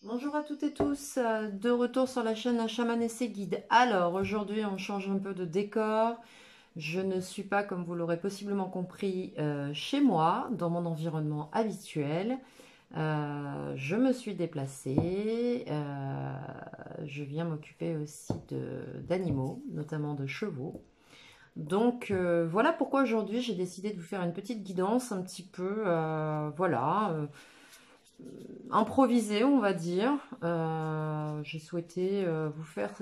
Bonjour à toutes et tous, de retour sur la chaîne Un chaman et ses guides. Alors aujourd'hui on change un peu de décor. Je ne suis pas, comme vous l'aurez possiblement compris, chez moi, dans mon environnement habituel. Je me suis déplacée. Je viens m'occuper aussi d'animaux, notamment de chevaux. Donc voilà pourquoi aujourd'hui j'ai décidé de vous faire une petite guidance un petit peu, voilà, improvisé, on va dire. J'ai souhaité vous faire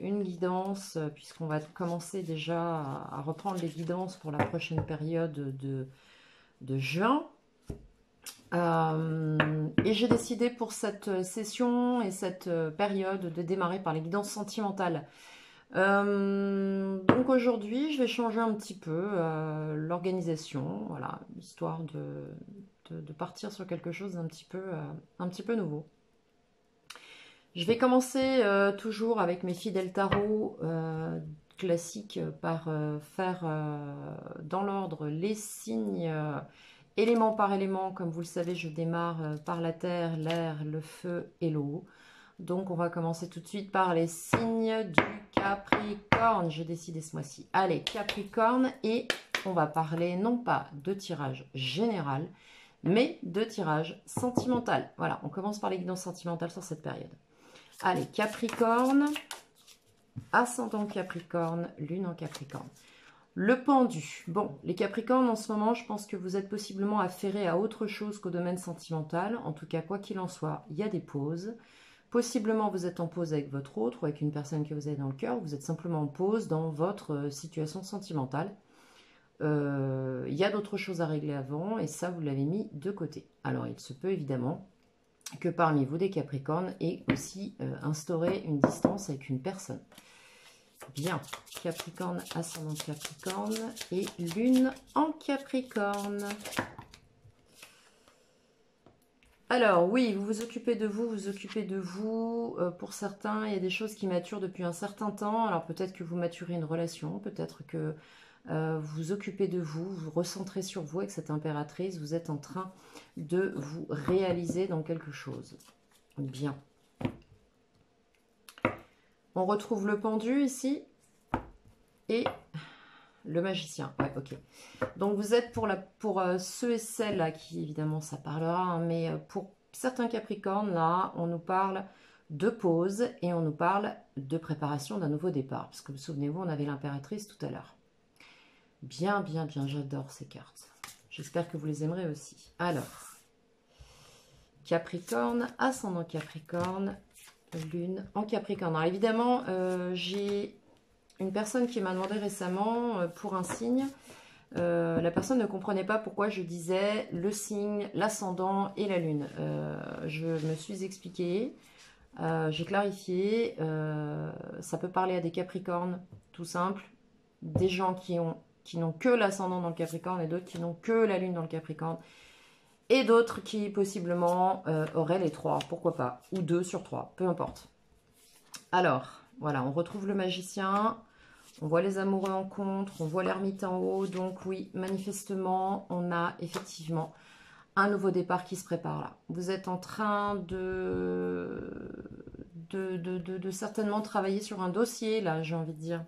une guidance, puisqu'on va commencer déjà à reprendre les guidances pour la prochaine période de juin. Et j'ai décidé pour cette session et cette période de démarrer par les guidances sentimentales. Donc aujourd'hui, je vais changer un petit peu l'organisation, voilà, histoire de partir sur quelque chose un petit peu nouveau. Je vais commencer toujours avec mes fidèles tarots classiques par faire dans l'ordre les signes élément par élément. Comme vous le savez, je démarre par la terre, l'air, le feu et l'eau. Donc on va commencer tout de suite par les signes du Capricorne. J'ai décidé ce mois-ci. Allez, Capricorne, et on va parler non pas de tirage général, mais de tirage sentimental. Voilà, on commence par les guidances sentimentales sur cette période. Allez, Capricorne, ascendant Capricorne, lune en Capricorne. Le pendu. Bon, les Capricornes, en ce moment, je pense que vous êtes possiblement affairés à autre chose qu'au domaine sentimental. En tout cas, quoi qu'il en soit, il y a des pauses. Possiblement, vous êtes en pause avec votre autre ou avec une personne que vous avez dans le cœur. Vous êtes simplement en pause dans votre situation sentimentale. Il y a d'autres choses à régler avant et ça, vous l'avez mis de côté. Alors, il se peut évidemment que parmi vous, des Capricornes, aient aussi instauré une distance avec une personne. Bien, Capricorne, ascendant Capricorne et lune en Capricorne. Alors oui, vous vous occupez de vous, vous occupez de vous. Pour certains, il y a des choses qui maturent depuis un certain temps. Alors peut-être que vous maturez une relation, peut-être que vous vous occupez de vous, vous recentrez sur vous avec cette impératrice. Vous êtes en train de vous réaliser dans quelque chose. Bien. On retrouve le pendu ici et le magicien. Ouais, ok. Donc vous êtes pour ceux et celles à qui évidemment ça parlera, hein, mais pour certains Capricornes, là, on nous parle de pause et on nous parle de préparation d'un nouveau départ. Parce que vous souvenez-vous, on avait l'impératrice tout à l'heure. Bien, bien, bien, j'adore ces cartes. J'espère que vous les aimerez aussi. Alors, Capricorne, ascendant Capricorne, lune en Capricorne. Alors évidemment, j'ai une personne qui m'a demandé récemment pour un signe. La personne ne comprenait pas pourquoi je disais le signe, l'ascendant et la lune. Je me suis expliquée, j'ai clarifié. Ça peut parler à des Capricornes, tout simple, des gens qui n'ont que l'ascendant dans le Capricorne et d'autres qui n'ont que la lune dans le Capricorne. Et d'autres qui possiblement auraient les trois, pourquoi pas, ou 2 sur 3, peu importe. Alors, voilà, on retrouve le magicien, on voit les amoureux en contre, on voit l'ermite en haut, donc oui, manifestement, on a effectivement un nouveau départ qui se prépare là. Vous êtes en train de certainement travailler sur un dossier, là, j'ai envie de dire.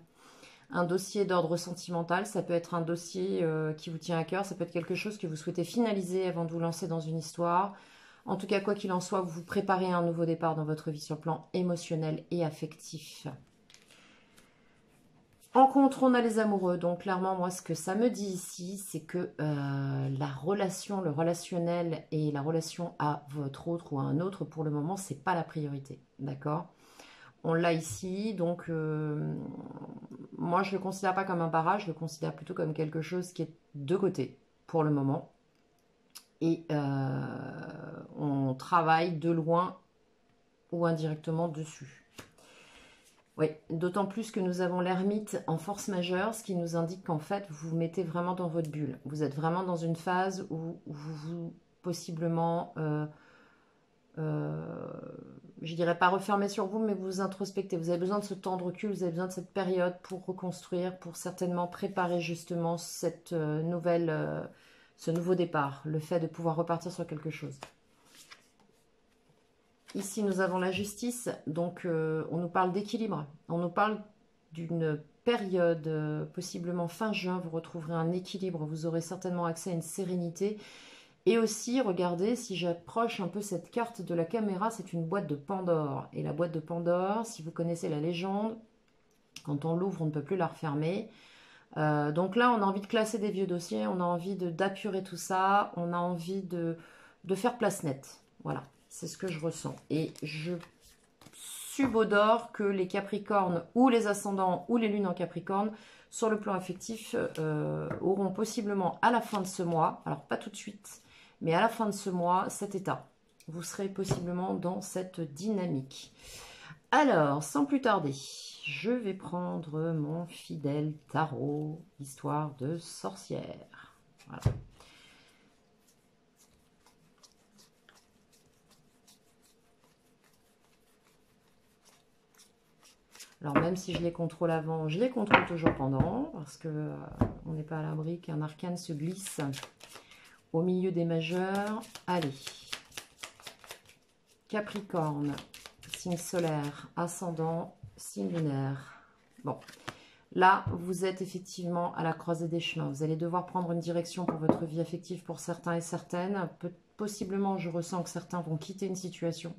Un dossier d'ordre sentimental, ça peut être un dossier qui vous tient à cœur, ça peut être quelque chose que vous souhaitez finaliser avant de vous lancer dans une histoire. En tout cas, quoi qu'il en soit, vous vous préparez à un nouveau départ dans votre vie sur le plan émotionnel et affectif. En contre, on a les amoureux. Donc, clairement, moi, ce que ça me dit ici, c'est que la relation, le relationnel et la relation à votre autre ou à un autre, pour le moment, c'est pas la priorité. D'accord? On l'a ici, donc moi je ne le considère pas comme un barrage, je le considère plutôt comme quelque chose qui est de côté pour le moment. Et on travaille de loin ou indirectement dessus. Oui, d'autant plus que nous avons l'ermite en force majeure, ce qui nous indique qu'en fait vous vous mettez vraiment dans votre bulle. Vous êtes vraiment dans une phase où vous possiblement... je dirais pas refermer sur vous, mais vous vous introspectez. Vous avez besoin de ce temps de recul, vous avez besoin de cette période pour reconstruire, pour certainement préparer justement cette ce nouveau départ, le fait de pouvoir repartir sur quelque chose. Ici, nous avons la justice. Donc, on nous parle d'équilibre. On nous parle d'une période, possiblement fin juin, vous retrouverez un équilibre. Vous aurez certainement accès à une sérénité. Et aussi, regardez, si j'approche un peu cette carte de la caméra, c'est une boîte de Pandore. Et la boîte de Pandore, si vous connaissez la légende, quand on l'ouvre, on ne peut plus la refermer. Donc là, on a envie de classer des vieux dossiers, on a envie d'apurer tout ça, on a envie de faire place nette. Voilà, c'est ce que je ressens. Et je subodore que les Capricornes ou les ascendants ou les lunes en Capricorne, sur le plan affectif, auront possiblement à la fin de ce mois, alors pas tout de suite, mais à la fin de ce mois, cet état. Vous serez possiblement dans cette dynamique. Alors, sans plus tarder, je vais prendre mon fidèle tarot, histoire de sorcière. Voilà. Alors, même si je les contrôle avant, je les contrôle toujours pendant, parce que on n'est pas à l'abri qu'un arcane se glisse au milieu des majeurs. Allez. Capricorne, signe solaire, ascendant, signe lunaire. Bon, là, vous êtes effectivement à la croisée des chemins. Vous allez devoir prendre une direction pour votre vie affective pour certains et certaines. Possiblement, je ressens que certains vont quitter une situation.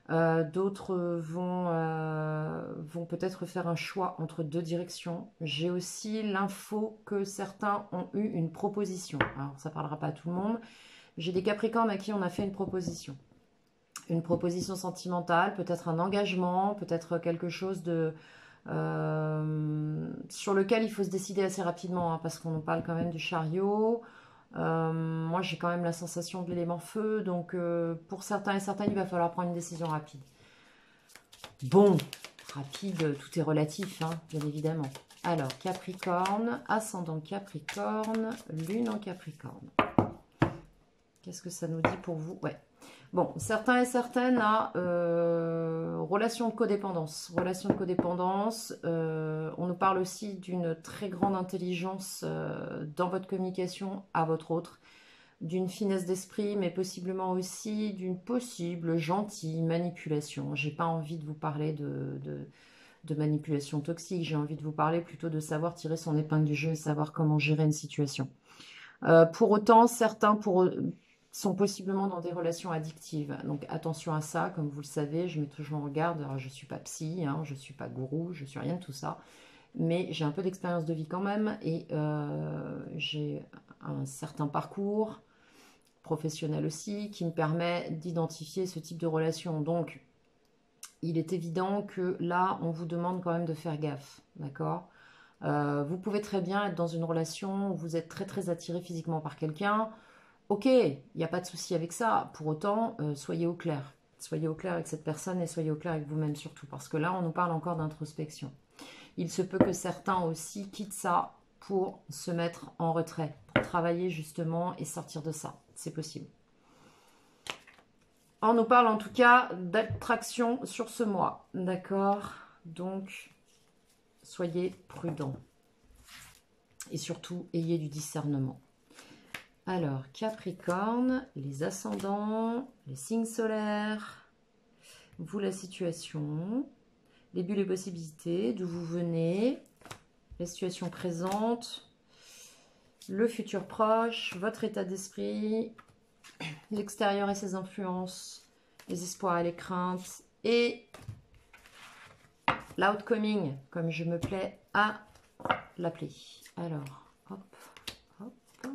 D'autres vont peut-être faire un choix entre deux directions. J'ai aussi l'info que certains ont eu une proposition. Alors, ça ne parlera pas à tout le monde. J'ai des Capricornes à qui on a fait une proposition. Une proposition sentimentale, peut-être un engagement, peut-être quelque chose de sur lequel il faut se décider assez rapidement, hein, parce qu'on nous parle quand même du chariot. Moi, j'ai quand même la sensation de l'élément feu, donc pour certains et certaines, il va falloir prendre une décision rapide. Bon, rapide, tout est relatif, hein, bien évidemment. Alors, Capricorne, ascendant Capricorne, lune en Capricorne. Qu'est-ce que ça nous dit pour vous? Ouais. Bon, certains et certaines à relation de codépendance. Relation de codépendance, on nous parle aussi d'une très grande intelligence dans votre communication à votre autre, d'une finesse d'esprit, mais possiblement aussi d'une possible gentille manipulation. J'ai pas envie de vous parler de manipulation toxique, j'ai envie de vous parler plutôt de savoir tirer son épingle du jeu et savoir comment gérer une situation. Pour autant, certains sont possiblement dans des relations addictives. Donc attention à ça, comme vous le savez, je mets toujours en garde. Alors, je ne suis pas psy, hein, je ne suis pas gourou, je ne suis rien de tout ça. Mais j'ai un peu d'expérience de vie quand même et j'ai un certain parcours professionnel aussi qui me permet d'identifier ce type de relation. Donc, il est évident que là, on vous demande quand même de faire gaffe, d'accord ? Vous pouvez très bien être dans une relation où vous êtes très très attiré physiquement par quelqu'un. Ok, il n'y a pas de souci avec ça. Pour autant, soyez au clair. Soyez au clair avec cette personne et soyez au clair avec vous-même surtout. Parce que là, on nous parle encore d'introspection. Il se peut que certains aussi quittent ça pour se mettre en retrait. Pour travailler justement et sortir de ça. C'est possible. On nous parle en tout cas d'attraction sur ce mois. D'accord? Donc, soyez prudents. Et surtout, ayez du discernement. Alors, Capricorne, les ascendants, les signes solaires, vous la situation, les buts, les possibilités, d'où vous venez, la situation présente, le futur proche, votre état d'esprit, l'extérieur et ses influences, les espoirs et les craintes, et l'outcoming, comme je me plais à l'appeler. Alors, hop, hop, hop.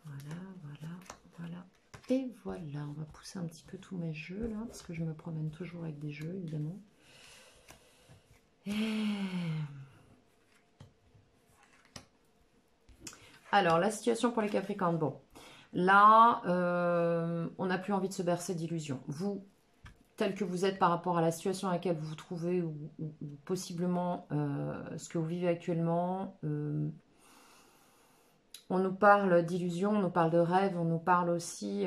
Voilà, voilà, voilà. Et voilà, on va pousser un petit peu tous mes jeux là, parce que je me promène toujours avec des jeux, évidemment. Et... alors, la situation pour les Capricornes, bon. Là, on n'a plus envie de se bercer d'illusions. Vous, tel que vous êtes par rapport à la situation à laquelle vous vous trouvez, ou possiblement ce que vous vivez actuellement, on nous parle d'illusions, on nous parle de rêves, on nous parle aussi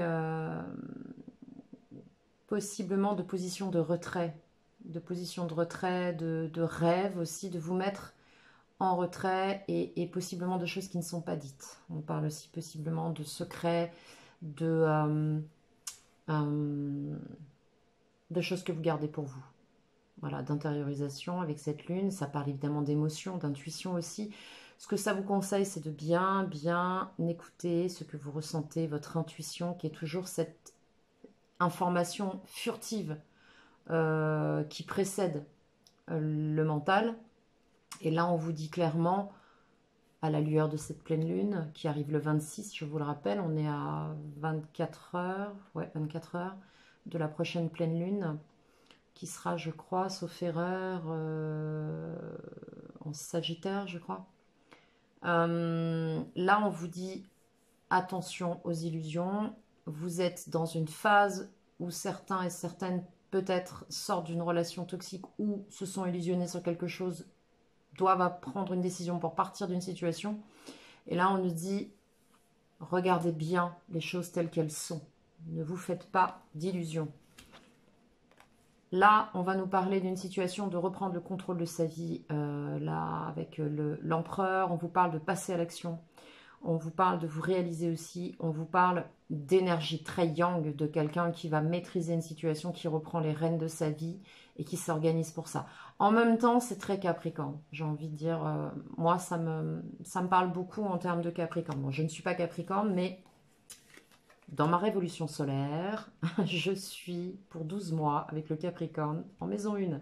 possiblement de position de retrait, de rêve aussi, de vous mettre en retrait et possiblement de choses qui ne sont pas dites. On parle aussi possiblement de secrets, euh, de choses que vous gardez pour vous. Voilà, d'intériorisation avec cette lune. Ça parle évidemment d'émotion, d'intuition aussi. Ce que ça vous conseille, c'est de bien, bien écouter ce que vous ressentez, votre intuition, qui est toujours cette information furtive qui précède le mental. Et là, on vous dit clairement, à la lueur de cette pleine lune, qui arrive le 26, je vous le rappelle, on est à 24 heures, ouais, 24 heures de la prochaine pleine lune, qui sera, je crois, sauf erreur, en Sagittaire, je crois. Là, on vous dit attention aux illusions. Vous êtes dans une phase où certains et certaines peut-être sortent d'une relation toxique ou se sont illusionnés sur quelque chose, doivent prendre une décision pour partir d'une situation. Et là, on nous dit, regardez bien les choses telles qu'elles sont. Ne vous faites pas d'illusions. Là, on va nous parler d'une situation de reprendre le contrôle de sa vie, là, avec l'empereur. On vous parle de passer à l'action. On vous parle de vous réaliser aussi. On vous parle d'énergie très yang, de quelqu'un qui va maîtriser une situation, qui reprend les rênes de sa vie et qui s'organise pour ça. En même temps, c'est très Capricorne. J'ai envie de dire, moi, ça me parle beaucoup en termes de Capricorne. Bon, je ne suis pas Capricorne, mais dans ma révolution solaire, je suis pour 12 mois avec le Capricorne en maison 1.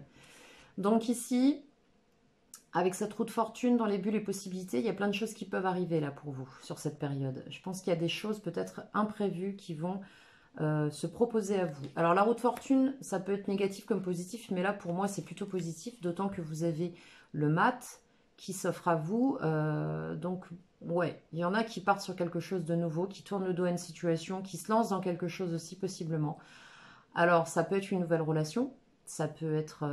Donc ici, avec cette roue de fortune dans les bulles et possibilités, il y a plein de choses qui peuvent arriver là pour vous sur cette période. Je pense qu'il y a des choses peut-être imprévues qui vont se proposer à vous. Alors la roue de fortune, ça peut être négatif comme positif, mais là pour moi c'est plutôt positif, d'autant que vous avez le mat qui s'offre à vous. Donc ouais, il y en a qui partent sur quelque chose de nouveau, qui tournent le dos à une situation, qui se lancent dans quelque chose aussi possiblement. Alors ça peut être une nouvelle relation, ça peut être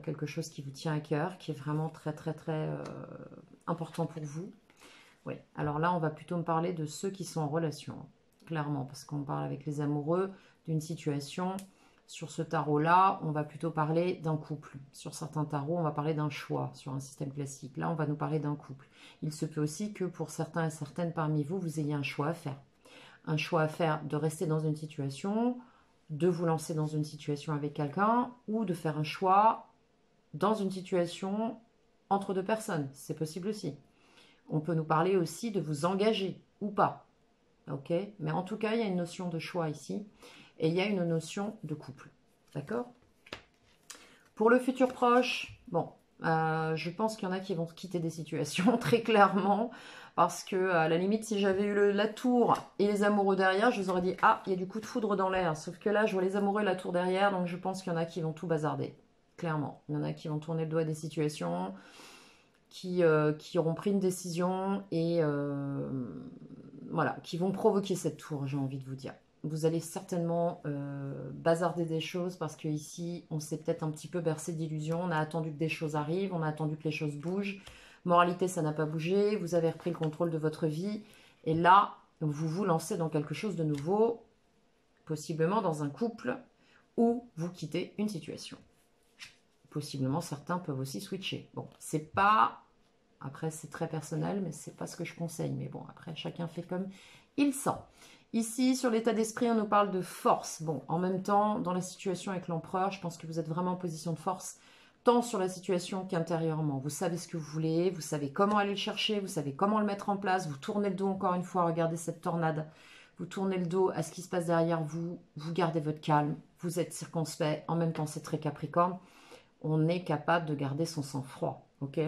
quelque chose qui vous tient à cœur, qui est vraiment très très très important pour vous. Oui, alors là on va plutôt me parler de ceux qui sont en relation, clairement, parce qu'on parle avec les amoureux d'une situation. Sur ce tarot-là, on va plutôt parler d'un couple. Sur certains tarots, on va parler d'un choix sur un système classique. Là, on va nous parler d'un couple. Il se peut aussi que pour certains et certaines parmi vous, vous ayez un choix à faire. Un choix à faire de rester dans une situation, de vous lancer dans une situation avec quelqu'un, ou de faire un choix dans une situation entre deux personnes. C'est possible aussi. On peut nous parler aussi de vous engager ou pas. Ok, mais en tout cas, il y a une notion de choix ici et il y a une notion de couple. D'accord? Pour le futur proche, bon, je pense qu'il y en a qui vont quitter des situations très clairement parce que à la limite, si j'avais eu la tour et les amoureux derrière, je vous aurais dit ah, il y a du coup de foudre dans l'air. Sauf que là, je vois les amoureux et la tour derrière, donc je pense qu'il y en a qui vont tout bazarder. Clairement, il y en a qui vont tourner le doigt à des situations, qui auront pris une décision et voilà, qui vont provoquer cette tour, j'ai envie de vous dire. Vous allez certainement bazarder des choses parce que ici, on s'est peut-être un petit peu bercé d'illusions. On a attendu que des choses arrivent, on a attendu que les choses bougent. Moralité, ça n'a pas bougé. Vous avez repris le contrôle de votre vie. Et là, vous vous lancez dans quelque chose de nouveau, possiblement dans un couple, ou vous quittez une situation. Possiblement, certains peuvent aussi switcher. Bon, c'est pas... Après, c'est très personnel, mais c'est pas ce que je conseille. Mais bon, après, chacun fait comme il sent. Ici, sur l'état d'esprit, on nous parle de force. Bon, en même temps, dans la situation avec l'empereur, je pense que vous êtes vraiment en position de force, tant sur la situation qu'intérieurement. Vous savez ce que vous voulez, vous savez comment aller le chercher, vous savez comment le mettre en place. Vous tournez le dos encore une fois, regardez cette tornade. Vous tournez le dos à ce qui se passe derrière vous. Vous gardez votre calme, vous êtes circonspect. En même temps, c'est très Capricorne. On est capable de garder son sang-froid, ok ?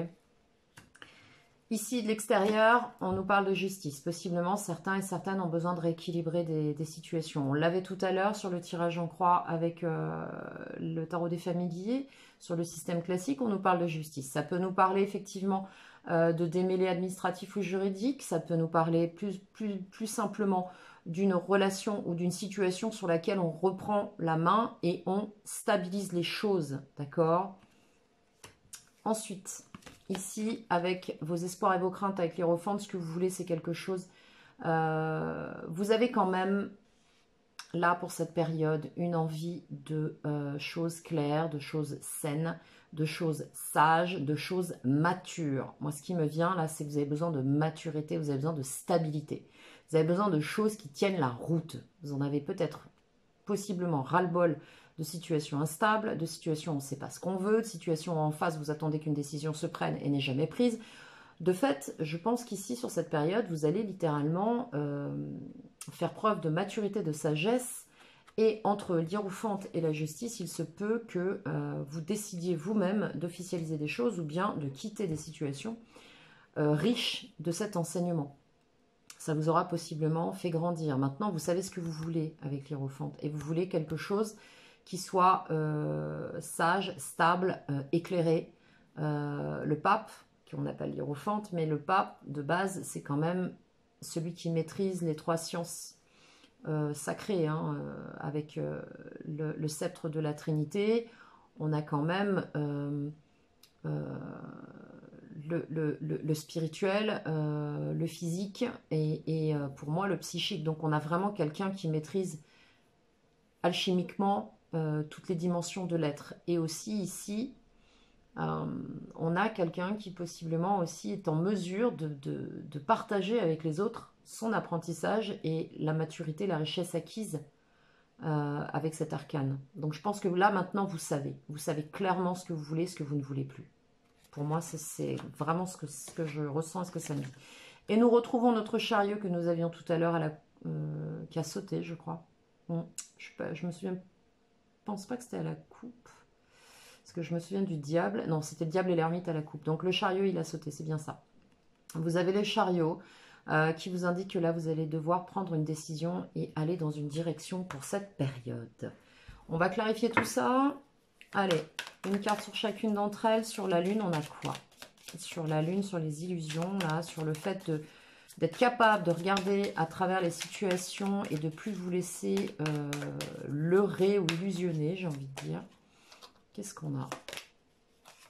Ici, de l'extérieur, on nous parle de justice. Possiblement, certains et certaines ont besoin de rééquilibrer des situations. On l'avait tout à l'heure sur le tirage en croix avec le tarot des familiers. Sur le système classique, on nous parle de justice. Ça peut nous parler effectivement de démêlés administratifs ou juridiques. Ça peut nous parler plus simplement d'une relation ou d'une situation sur laquelle on reprend la main et on stabilise les choses. D'accord ? Ensuite... Ici, avec vos espoirs et vos craintes, avec l'Hiérophante, ce que vous voulez, c'est quelque chose... vous avez quand même, là, pour cette période, une envie de choses claires, de choses saines. de choses sages, de choses matures. Moi, ce qui me vient là, c'est que vous avez besoin de maturité, vous avez besoin de stabilité. Vous avez besoin de choses qui tiennent la route. Vous en avez peut-être possiblement ras-le-bol de situations instables, de situations où on ne sait pas ce qu'on veut, de situations où en face vous attendez qu'une décision se prenne et n'est jamais prise. De fait, je pense qu'ici, sur cette période, vous allez littéralement faire preuve de maturité, de sagesse. Et entre l'hiérophante et la justice, il se peut que vous décidiez vous-même d'officialiser des choses ou bien de quitter des situations riches de cet enseignement. Ça vous aura possiblement fait grandir. Maintenant, vous savez ce que vous voulez avec l'hiérophante. Et vous voulez quelque chose qui soit sage, stable, éclairé. Le pape, qu'on appelle l'hiérophante, mais le pape, de base, c'est quand même celui qui maîtrise les 3 sciences sacrées, hein, avec le sceptre de la Trinité. On a quand même le spirituel, le physique et pour moi le psychique. Donc on a vraiment quelqu'un qui maîtrise alchimiquement toutes les dimensions de l'être. Et aussi ici, on a quelqu'un qui possiblement aussi est en mesure de partager avec les autres son apprentissage et la maturité, la richesse acquise avec cet arcane. Donc je pense que là maintenant vous savez clairement ce que vous voulez, ce que vous ne voulez plus. Pour moi c'est vraiment ce que je ressens et ce que ça me dit. Et nous retrouvons notre chariot que nous avions tout à l'heure qui a sauté, je crois. Bon, je me souviens, pense pas que c'était à la coupe. Parce que je me souviens du diable. Non, c'était le diable et l'ermite à la coupe. Donc le chariot, il a sauté, c'est bien ça. Vous avez le chariot qui vous indique que là, vous allez devoir prendre une décision et aller dans une direction pour cette période. On va clarifier tout ça. Allez, une carte sur chacune d'entre elles. Sur la lune, on a quoi? Sur la lune, sur les illusions, là, sur le fait d'être capable de regarder à travers les situations et de plus vous laisser leurrer ou illusionner, j'ai envie de dire. Qu'est-ce qu'on a?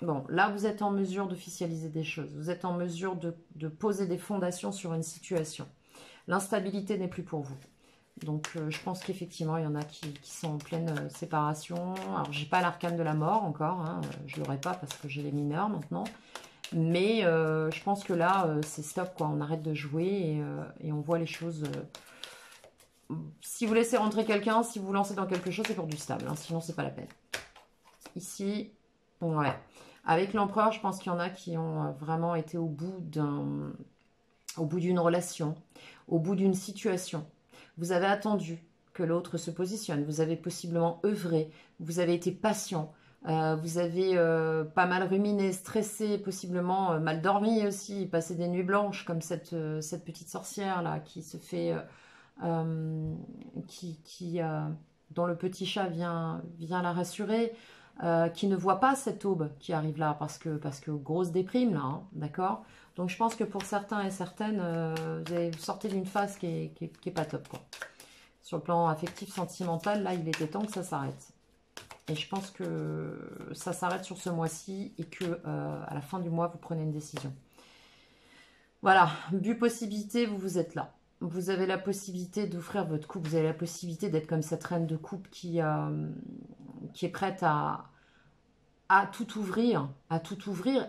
Bon, là, vous êtes en mesure d'officialiser des choses. Vous êtes en mesure de poser des fondations sur une situation. L'instabilité n'est plus pour vous. Donc, je pense qu'effectivement, il y en a qui sont en pleine séparation. Alors, j'ai pas l'arcane de la mort encore. Hein, je l'aurai pas parce que j'ai les mineurs maintenant. Mais je pense que là, c'est stop, quoi. On arrête de jouer et on voit les choses... si vous laissez rentrer quelqu'un, si vous vous lancez dans quelque chose, c'est pour du stable. Hein, sinon, c'est pas la peine. Ici, ouais. Avec l'empereur, je pense qu'il y en a qui ont vraiment été au bout d'une relation, au bout d'une situation. Vous avez attendu que l'autre se positionne. Vous avez possiblement œuvré. Vous avez été patient. Vous avez pas mal ruminé, stressé, possiblement mal dormi aussi, passé des nuits blanches comme cette petite sorcière là qui se fait... dont le petit chat vient la rassurer. Qui ne voit pas cette aube qui arrive là, parce que grosse déprime là, hein, d'accord. Donc je pense que pour certains et certaines, vous sortez d'une phase qui est pas top, quoi. Sur le plan affectif, sentimental, là il était temps que ça s'arrête. Et je pense que ça s'arrête sur ce mois-ci et que à la fin du mois, vous prenez une décision. Voilà, but possibilité, vous êtes là. Vous avez la possibilité d'offrir votre coupe, vous avez la possibilité d'être comme cette reine de coupe qui est prête à tout ouvrir,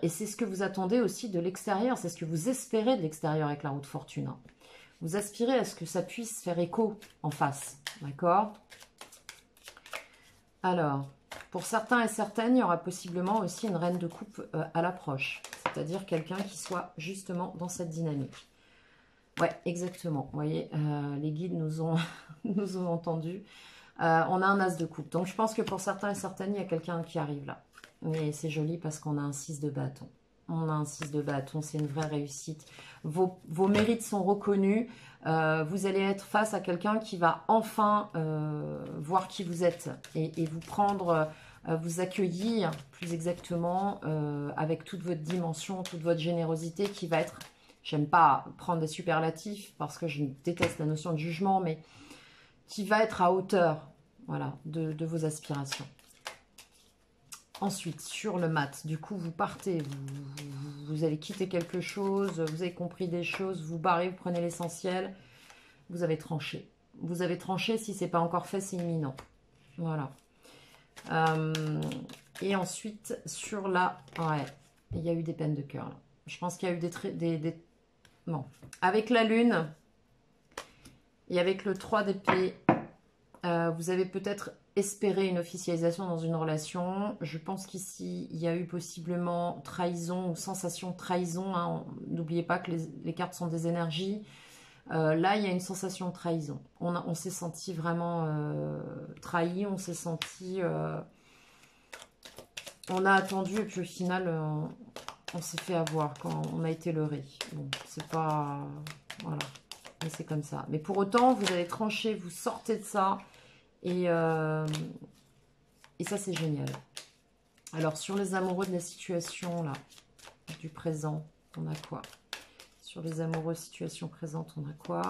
et c'est ce que vous attendez aussi de l'extérieur, c'est ce que vous espérez de l'extérieur avec la roue de fortune. Vous aspirez à ce que ça puisse faire écho en face, d'accord? Alors, pour certains et certaines, il y aura possiblement aussi une reine de coupe à l'approche, c'est-à-dire quelqu'un qui soit justement dans cette dynamique. Ouais, exactement. Vous voyez, les guides nous ont, nous ont entendus. On a un as de coupe. Donc, je pense que pour certains et certaines, il y a quelqu'un qui arrive là. Mais c'est joli parce qu'on a un 6 de bâton. On a un 6 de bâton, c'est une vraie réussite. Vos mérites sont reconnus. Vous allez être face à quelqu'un qui va enfin voir qui vous êtes et vous prendre, vous accueillir plus exactement avec toute votre dimension, toute votre générosité qui va être... J'aime pas prendre des superlatifs parce que je déteste la notion de jugement, mais qui va être à hauteur, voilà, de vos aspirations. Ensuite, sur le mat, du coup, vous partez, vous allez quitter quelque chose, vous avez compris des choses, vous barrez, vous prenez l'essentiel, vous avez tranché. Vous avez tranché, si ce n'est pas encore fait, c'est imminent. Voilà. Et ensuite, sur la... Ouais, il y a eu des peines de cœur. Là. Je pense qu'il y a eu des... Non. Avec la lune et avec le 3 d'épée, vous avez peut-être espéré une officialisation dans une relation. Je pense qu'ici, il y a eu possiblement trahison ou sensation de trahison. Hein. N'oubliez pas que les cartes sont des énergies. Là, il y a une sensation de trahison. On s'est senti vraiment trahi, on s'est senti... on a attendu et puis au final, on s'est fait avoir quand on a été leurré. Bon, c'est pas... Voilà, mais c'est comme ça. Mais pour autant, vous allez trancher, vous sortez de ça. Et ça, c'est génial. Alors, sur les amoureux de la situation, là, du présent, on a quoi? Sur les amoureux situation présente, on a quoi?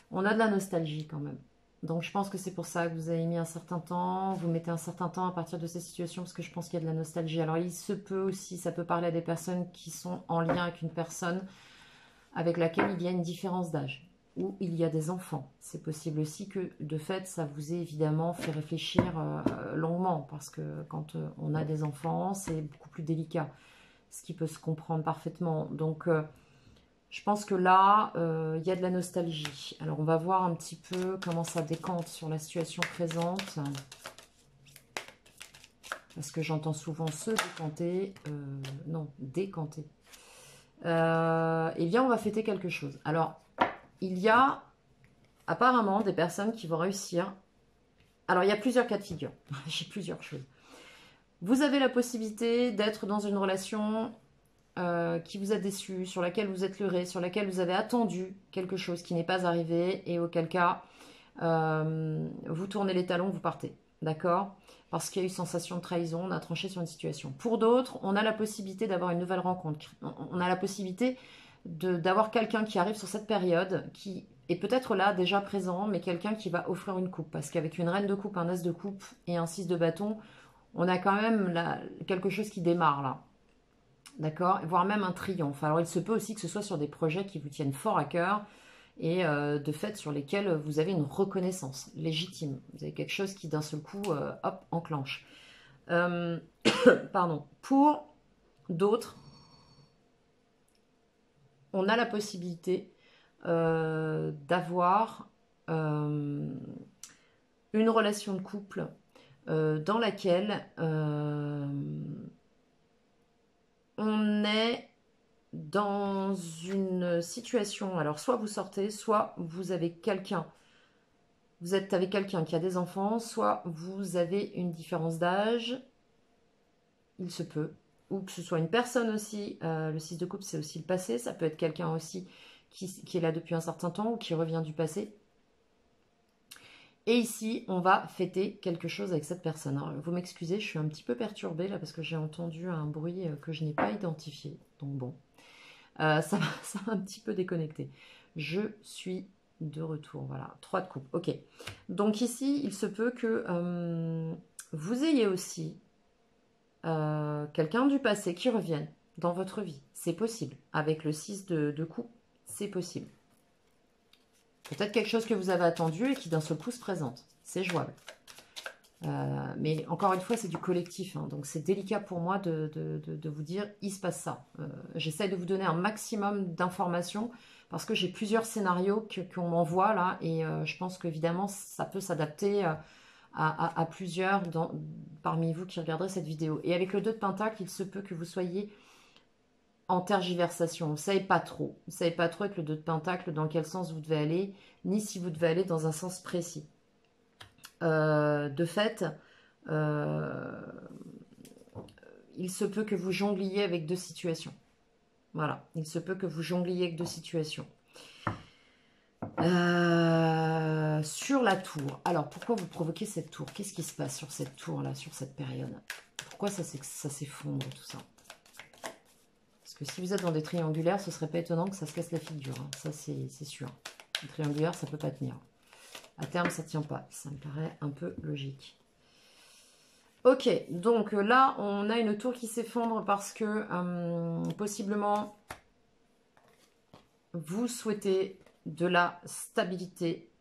On a de la nostalgie quand même. Donc, je pense que c'est pour ça que vous avez mis un certain temps. Vous mettez un certain temps à partir de ces situations parce que je pense qu'il y a de la nostalgie. Alors, il se peut aussi, ça peut parler à des personnes qui sont en lien avec une personne avec laquelle il y a une différence d'âge. Ou il y a des enfants. C'est possible aussi que, de fait, ça vous ait évidemment fait réfléchir longuement. Parce que quand on a des enfants, c'est beaucoup plus délicat. Ce qui peut se comprendre parfaitement. Donc... je pense que là, il y a de la nostalgie. Alors, on va voir un petit peu comment ça décante sur la situation présente. Parce que j'entends souvent se décanter. Non, décanter. Eh bien, on va fêter quelque chose. Alors, il y a apparemment des personnes qui vont réussir. Alors, il y a plusieurs cas de figure. J'ai plusieurs choses. Vous avez la possibilité d'être dans une relation... qui vous a déçu, sur laquelle vous êtes leurré, sur laquelle vous avez attendu quelque chose qui n'est pas arrivé et auquel cas vous tournez les talons, vous partez. D'accord? Parce qu'il y a eu sensation de trahison, on a tranché sur une situation. Pour d'autres, on a la possibilité d'avoir une nouvelle rencontre. On a la possibilité d'avoir quelqu'un qui arrive sur cette période, qui est peut-être là, déjà présent, mais quelqu'un qui va offrir une coupe. Parce qu'avec une reine de coupe, un as de coupe et un 6 de bâton, on a quand même quelque chose qui démarre là. D'accord, voire même un triomphe. Alors il se peut aussi que ce soit sur des projets qui vous tiennent fort à cœur et de fait sur lesquels vous avez une reconnaissance légitime. Vous avez quelque chose qui d'un seul coup, hop, enclenche. Pardon. Pour d'autres, on a la possibilité d'avoir une relation de couple dans laquelle... on est dans une situation, alors soit vous sortez, soit vous avez quelqu'un, vous êtes avec quelqu'un qui a des enfants, soit vous avez une différence d'âge, il se peut, ou que ce soit une personne aussi, le 6 de coupe c'est aussi le passé, ça peut être quelqu'un aussi qui est là depuis un certain temps ou qui revient du passé. Et ici, on va fêter quelque chose avec cette personne. Alors, vous m'excusez, je suis un petit peu perturbée là parce que j'ai entendu un bruit que je n'ai pas identifié. Donc bon, ça m'a un petit peu déconnecté. Je suis de retour, voilà. 3 de coupe, ok. Donc ici, il se peut que vous ayez aussi quelqu'un du passé qui revienne dans votre vie. C'est possible. Avec le 6 de coupe, c'est possible. Peut-être quelque chose que vous avez attendu et qui d'un seul coup se présente. C'est jouable. Mais encore une fois, c'est du collectif. Hein, donc c'est délicat pour moi de vous dire, il se passe ça. J'essaie de vous donner un maximum d'informations parce que j'ai plusieurs scénarios qu'on m'envoie là. Et je pense qu'évidemment, ça peut s'adapter à plusieurs parmi vous qui regarderez cette vidéo. Et avec le 2 de Pentacle, il se peut que vous soyez en tergiversation. Vous ne savez pas trop. Vous ne savez pas trop avec le 2 de Pentacle dans quel sens vous devez aller, ni si vous devez aller dans un sens précis. De fait, il se peut que vous jongliez avec 2 situations. Voilà, il se peut que vous jongliez avec 2 situations. Sur la tour. Alors, pourquoi vous provoquez cette tour? Qu'est-ce qui se passe sur cette tour-là, sur cette période? Pourquoi ça s'effondre, tout ça? Parce que si vous êtes dans des triangulaires, ce serait pas étonnant que ça se casse la figure. Hein. Ça, c'est sûr. Les triangulaires, ça peut pas tenir. À terme, ça tient pas. Ça me paraît un peu logique. Ok, donc là, on a une tour qui s'effondre parce que possiblement, vous souhaitez de la stabilité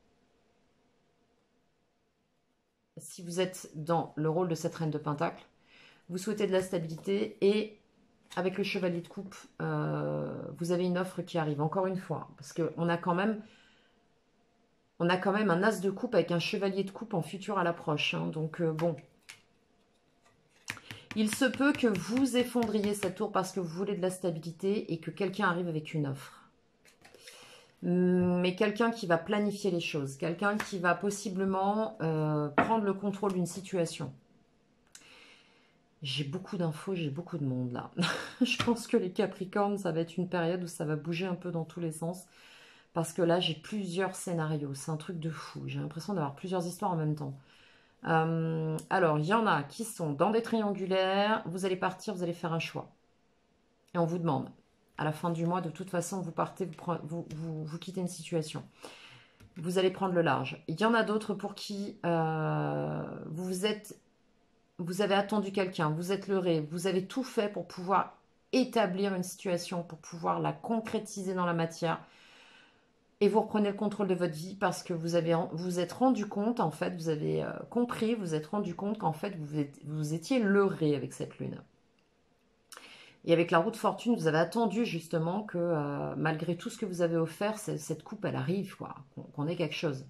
si vous êtes dans le rôle de cette reine de Pentacle, vous souhaitez de la stabilité et avec le chevalier de coupe, vous avez une offre qui arrive, encore une fois, parce qu'on a quand même un as de coupe avec un chevalier de coupe en futur à l'approche. Hein, donc bon, il se peut que vous effondriez cette tour parce que vous voulez de la stabilité et que quelqu'un arrive avec une offre. Mais quelqu'un qui va planifier les choses, quelqu'un qui va possiblement prendre le contrôle d'une situation. J'ai beaucoup d'infos, j'ai beaucoup de monde là. Je pense que les Capricornes, ça va être une période où ça va bouger un peu dans tous les sens. Parce que là, j'ai plusieurs scénarios. C'est un truc de fou. J'ai l'impression d'avoir plusieurs histoires en même temps. Alors, il y en a qui sont dans des triangulaires. Vous allez partir, vous allez faire un choix. Et on vous demande, à la fin du mois, de toute façon, vous partez, vous quittez une situation. Vous allez prendre le large. Il y en a d'autres pour qui vous avez attendu quelqu'un, vous êtes leurré, vous avez tout fait pour pouvoir établir une situation, pour pouvoir la concrétiser dans la matière. Et vous reprenez le contrôle de votre vie parce que vous êtes rendu compte, en fait, vous avez compris, vous êtes rendu compte qu'en fait, vous étiez leurré avec cette lune. Et avec la roue de fortune, vous avez attendu justement que malgré tout ce que vous avez offert, cette coupe, elle arrive, quoi, qu'on ait quelque chose.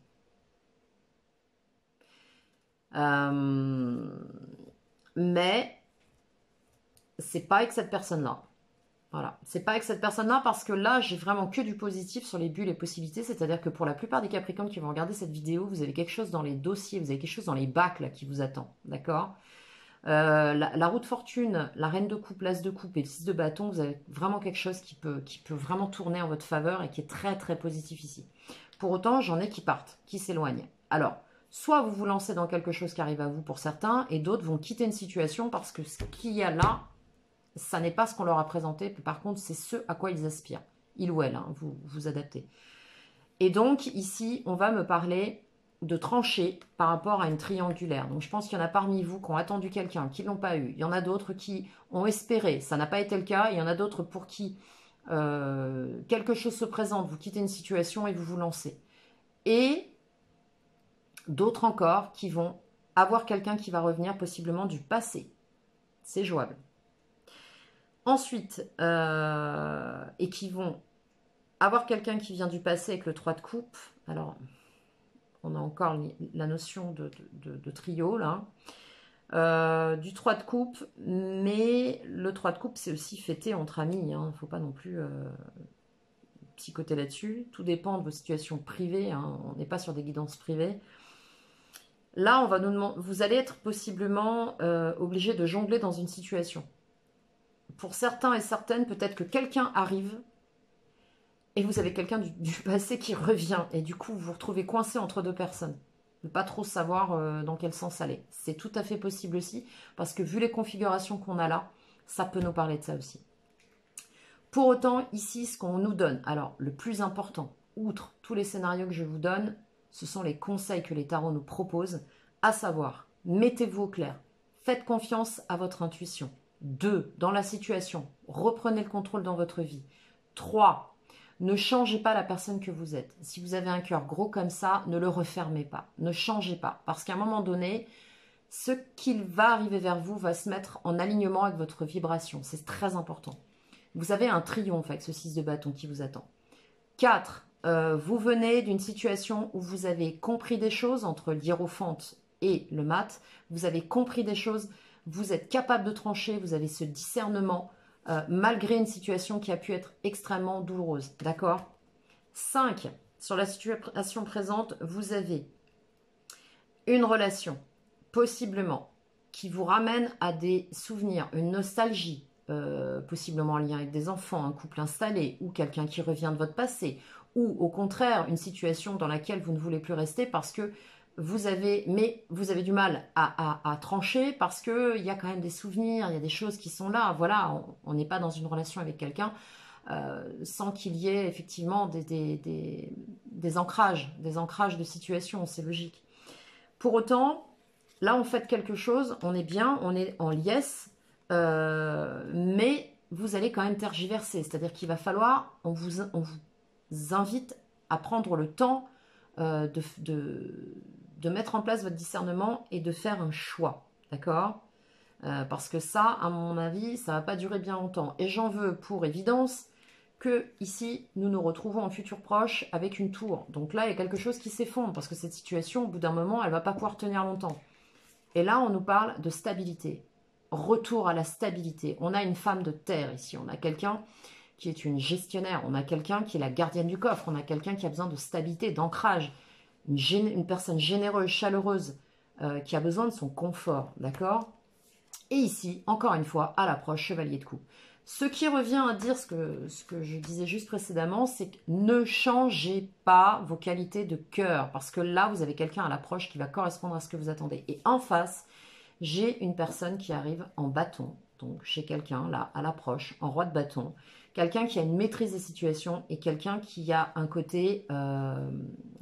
Mais c'est pas avec cette personne-là. Voilà, c'est pas avec cette personne-là parce que là, j'ai vraiment que du positif sur les bulles et possibilités. C'est-à-dire que pour la plupart des Capricornes qui vont regarder cette vidéo, vous avez quelque chose dans les dossiers, vous avez quelque chose dans les bacs là qui vous attend. D'accord. La roue de fortune, la reine de coupe, l'as de coupe et le 6 de bâton, vous avez vraiment quelque chose qui peut vraiment tourner en votre faveur et qui est très très positif ici. Pour autant, j'en ai qui partent, qui s'éloignent. Alors, soit vous vous lancez dans quelque chose qui arrive à vous pour certains, et d'autres vont quitter une situation parce que ce qu'il y a là, ça n'est pas ce qu'on leur a présenté. Par contre, c'est ce à quoi ils aspirent. Ils ou elles, hein, vous adaptez. Et donc, ici, on va me parler de trancher par rapport à une triangulaire. Donc, je pense qu'il y en a parmi vous qui ont attendu quelqu'un, qui ne l'ont pas eu. Il y en a d'autres qui ont espéré. Ça n'a pas été le cas. Il y en a d'autres pour qui quelque chose se présente. Vous quittez une situation et vous vous lancez. Et d'autres encore qui vont avoir quelqu'un qui va revenir possiblement du passé. C'est jouable. Ensuite, et qui vont avoir quelqu'un qui vient du passé avec le 3 de coupe. Alors, on a encore la notion de trio, là. Du 3 de coupe, mais le 3 de coupe, c'est aussi fêté entre amis. Il ne faut pas non plus psychoter là-dessus. Tout dépend de vos situations privées. Hein. On n'est pas sur des guidances privées. Là, on va nous demander, vous allez être possiblement obligé de jongler dans une situation. Pour certains et certaines, peut-être que quelqu'un arrive et vous avez quelqu'un du passé qui revient. Et du coup, vous vous retrouvez coincé entre deux personnes. Ne pas trop savoir dans quel sens aller. C'est tout à fait possible aussi, parce que vu les configurations qu'on a là, ça peut nous parler de ça aussi. Pour autant, ici, ce qu'on nous donne, alors le plus important, outre tous les scénarios que je vous donne, ce sont les conseils que les tarots nous proposent, à savoir, mettez-vous au clair, faites confiance à votre intuition. 2. Dans la situation, reprenez le contrôle dans votre vie. 3. Ne changez pas la personne que vous êtes. Si vous avez un cœur gros comme ça, ne le refermez pas. Ne changez pas. Parce qu'à un moment donné, ce qui va arriver vers vous va se mettre en alignement avec votre vibration. C'est très important. Vous avez un triomphe avec ce 6 de bâton qui vous attend. 4. Vous venez d'une situation où vous avez compris des choses entre l'hiérophante et le mat. Vous avez compris des choses. Vous êtes capable de trancher, vous avez ce discernement, malgré une situation qui a pu être extrêmement douloureuse. D'accord. 5. Sur la situation présente, vous avez une relation, possiblement, qui vous ramène à des souvenirs, une nostalgie, possiblement en lien avec des enfants, un couple installé, ou quelqu'un qui revient de votre passé, ou au contraire, une situation dans laquelle vous ne voulez plus rester parce que vous avez du mal à trancher parce qu'il y a quand même des souvenirs, il y a des choses qui sont là. Voilà, on n'est pas dans une relation avec quelqu'un sans qu'il y ait effectivement des ancrages de situation, c'est logique. Pour autant, là, on fait quelque chose, on est bien, on est en liesse, mais vous allez quand même tergiverser. C'est-à-dire qu'il va falloir, on vous invite à prendre le temps de de mettre en place votre discernement et de faire un choix, d'accord? Parce que ça, à mon avis, ça ne va pas durer bien longtemps. Et j'en veux pour évidence que ici, nous nous retrouvons en futur proche avec une tour. Donc là, il y a quelque chose qui s'effondre, parce que cette situation, au bout d'un moment, elle ne va pas pouvoir tenir longtemps. Et là, on nous parle de stabilité. Retour à la stabilité. On a une femme de terre ici. On a quelqu'un qui est une gestionnaire. On a quelqu'un qui est la gardienne du coffre. On a quelqu'un qui a besoin de stabilité, d'ancrage. Une personne généreuse, chaleureuse, qui a besoin de son confort. D'accord? Et ici, encore une fois, à l'approche, chevalier de coupe. Ce qui revient à dire ce que je disais juste précédemment, c'est que ne changez pas vos qualités de cœur. Parce que là, vous avez quelqu'un à l'approche qui va correspondre à ce que vous attendez. Et en face, j'ai une personne qui arrive en bâton. Donc, j'ai quelqu'un là, à l'approche, en roi de bâton. Quelqu'un qui a une maîtrise des situations et quelqu'un qui a un côté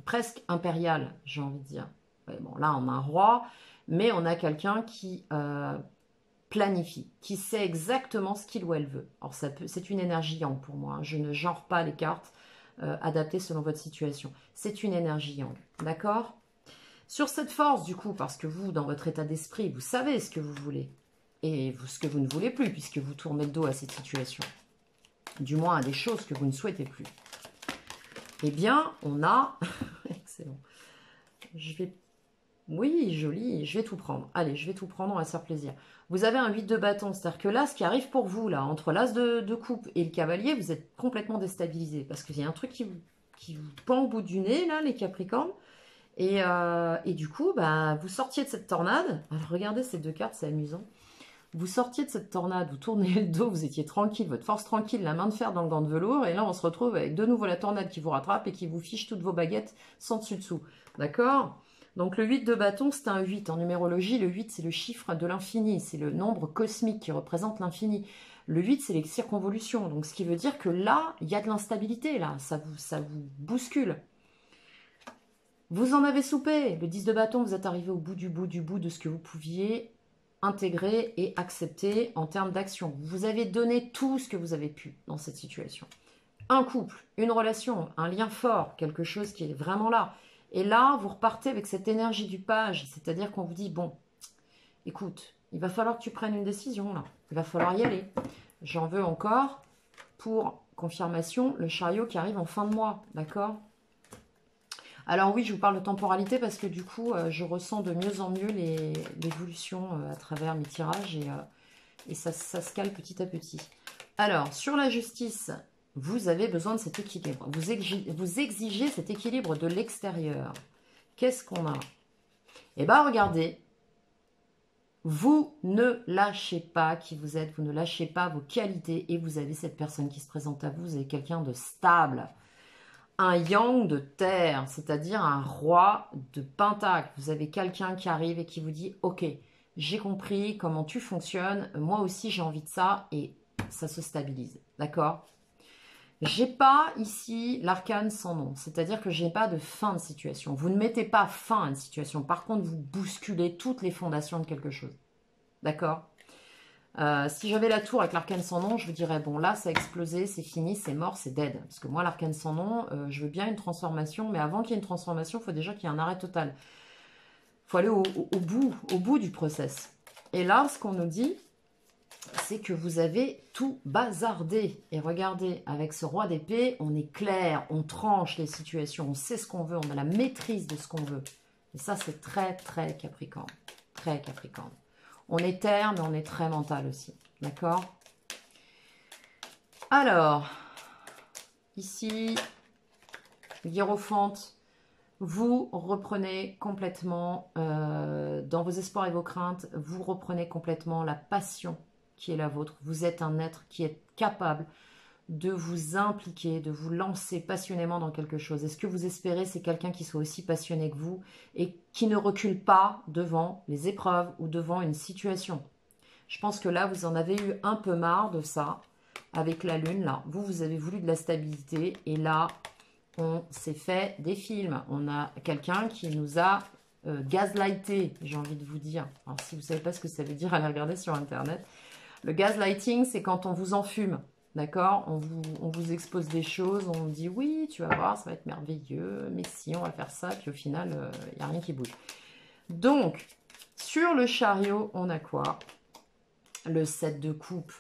presque impérial, j'ai envie de dire. Ouais, bon, là, on a un roi, mais on a quelqu'un qui planifie, qui sait exactement ce qu'il ou elle veut. Alors, c'est une énergie yang pour moi. Hein. Je ne genre pas les cartes adaptées selon votre situation. C'est une énergie yang, d'accord? Sur cette force, du coup, parce que vous, dans votre état d'esprit, vous savez ce que vous voulez et ce que vous ne voulez plus, puisque vous tournez le dos à cette situation. Du moins à des choses que vous ne souhaitez plus. Eh bien, on a... Excellent. Oui, joli, je vais tout prendre. Allez, je vais tout prendre, on va se faire plaisir. Vous avez un 8 de bâton, c'est-à-dire que là, ce qui arrive pour vous, là, entre l'as de coupe et le cavalier, vous êtes complètement déstabilisé, parce qu'il y a un truc qui vous pend au bout du nez, là, les capricornes. Et du coup, bah, vous sortiez de cette tornade. Alors, regardez ces deux cartes, c'est amusant. Vous sortiez de cette tornade, vous tournez le dos, vous étiez tranquille, votre force tranquille, la main de fer dans le gant de velours, et là on se retrouve avec de nouveau la tornade qui vous rattrape et qui vous fiche toutes vos baguettes sans dessus-dessous. D'accord? Donc le 8 de bâton, c'est un 8. En numérologie, le 8 c'est le chiffre de l'infini, c'est le nombre cosmique qui représente l'infini. Le 8 c'est les circonvolutions, donc ce qui veut dire que là, il y a de l'instabilité, là, ça vous bouscule. Vous en avez soupé, le 10 de bâton, vous êtes arrivé au bout de ce que vous pouviez intégrer et accepter en termes d'action. Vous avez donné tout ce que vous avez pu dans cette situation. Un couple, une relation, un lien fort, quelque chose qui est vraiment là. Et là, vous repartez avec cette énergie du page, c'est-à-dire qu'on vous dit, bon, écoute, il va falloir que tu prennes une décision là, il va falloir y aller. J'en veux encore pour confirmation le chariot qui arrive en fin de mois, d'accord ? Alors oui, je vous parle de temporalité parce que du coup, je ressens de mieux en mieux l'évolution à travers mes tirages et ça se cale petit à petit. Alors, sur la justice, vous avez besoin de cet équilibre. Vous exigez cet équilibre de l'extérieur. Qu'est-ce qu'on a? Eh bien, regardez, vous ne lâchez pas qui vous êtes, vous ne lâchez pas vos qualités et vous avez cette personne qui se présente à vous, vous avez quelqu'un de stable. Un yang de terre, c'est-à-dire un roi de pentacle. Vous avez quelqu'un qui arrive et qui vous dit « Ok, j'ai compris comment tu fonctionnes, moi aussi j'ai envie de ça » et ça se stabilise, d'accord? J'ai pas ici l'arcane sans nom, c'est-à-dire que j'ai pas de fin de situation. Vous ne mettez pas fin à une situation, par contre vous bousculez toutes les fondations de quelque chose, d'accord? Si j'avais la tour avec l'arcane sans nom, je vous dirais, bon là ça a explosé, c'est fini, c'est mort, c'est dead. Parce que moi l'arcane sans nom, je veux bien une transformation, mais avant qu'il y ait une transformation, il faut déjà qu'il y ait un arrêt total. Il faut aller au bout du process. Et là, ce qu'on nous dit, c'est que vous avez tout bazardé. Et regardez, avec ce roi d'épée, on est clair, on tranche les situations, on sait ce qu'on veut, on a la maîtrise de ce qu'on veut. Et ça, c'est très, très Capricorne. Très Capricorne. On est terre, mais on est très mental aussi. D'accord? Alors, ici, hiérophante, vous reprenez complètement, dans vos espoirs et vos craintes, vous reprenez complètement la passion qui est la vôtre. Vous êtes un être qui est capable de vous impliquer, de vous lancer passionnément dans quelque chose. Et ce que vous espérez, c'est quelqu'un qui soit aussi passionné que vous et qui ne recule pas devant les épreuves ou devant une situation. Je pense que là, vous en avez eu un peu marre de ça avec la lune. Là, vous avez voulu de la stabilité et là, on s'est fait des films. On a quelqu'un qui nous a gaslighté, j'ai envie de vous dire. Alors, si vous ne savez pas ce que ça veut dire, allez regarder sur Internet. Le gaslighting, c'est quand on vous enfume. D'accord? On vous expose des choses, on vous dit oui, tu vas voir, ça va être merveilleux, mais si, on va faire ça, puis au final, il n'y a rien qui bouge. Donc, sur le chariot, on a quoi? Le 7 de coupe.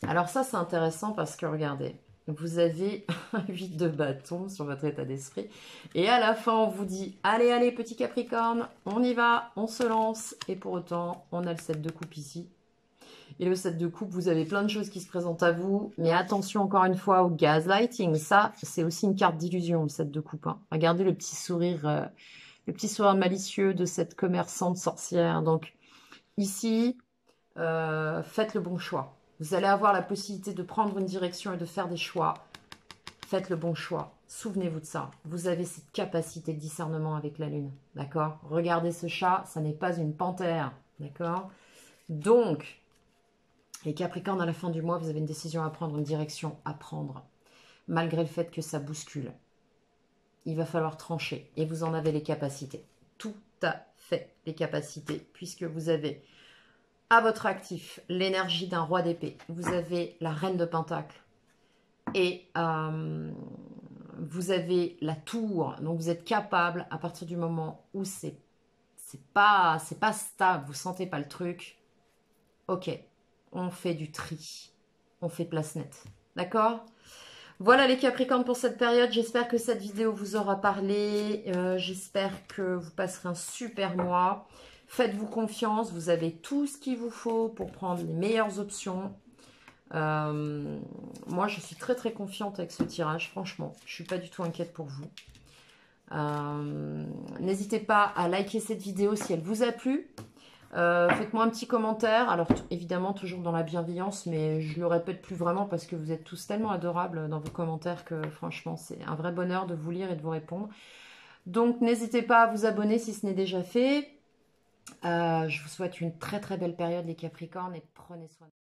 Alors ça, c'est intéressant parce que, regardez, vous avez un 8 de bâton sur votre état d'esprit. Et à la fin, on vous dit, allez, allez, petit Capricorne, on y va, on se lance. Et pour autant, on a le 7 de coupe ici. Et le 7 de coupe, vous avez plein de choses qui se présentent à vous. Mais attention encore une fois au gaslighting. Ça, c'est aussi une carte d'illusion, le 7 de coupe. Hein. Regardez le petit sourire malicieux de cette commerçante sorcière. Donc ici, faites le bon choix. Vous allez avoir la possibilité de prendre une direction et de faire des choix. Faites le bon choix. Souvenez-vous de ça. Vous avez cette capacité de discernement avec la lune. D'accord? Regardez ce chat, ça n'est pas une panthère. D'accord? Donc, les Capricornes, à la fin du mois, vous avez une décision à prendre, une direction à prendre. Malgré le fait que ça bouscule. Il va falloir trancher. Et vous en avez les capacités. Tout à fait les capacités. Puisque vous avez à votre actif l'énergie d'un roi d'épée. Vous avez la reine de pentacle. Et vous avez la tour. Donc vous êtes capable, à partir du moment où c'est pas stable, vous sentez pas le truc. Ok, on fait du tri. On fait place nette. D'accord? Voilà les Capricornes pour cette période. J'espère que cette vidéo vous aura parlé. J'espère que vous passerez un super mois. Faites-vous confiance. Vous avez tout ce qu'il vous faut pour prendre les meilleures options. Moi, je suis très très confiante avec ce tirage. Franchement, je ne suis pas du tout inquiète pour vous. N'hésitez pas à liker cette vidéo si elle vous a plu. Faites-moi un petit commentaire. Alors, évidemment, toujours dans la bienveillance, mais je le répète plus vraiment parce que vous êtes tous tellement adorables dans vos commentaires que franchement, c'est un vrai bonheur de vous lire et de vous répondre. Donc, n'hésitez pas à vous abonner si ce n'est déjà fait. Je vous souhaite une très très belle période, les Capricornes, et prenez soin de vous.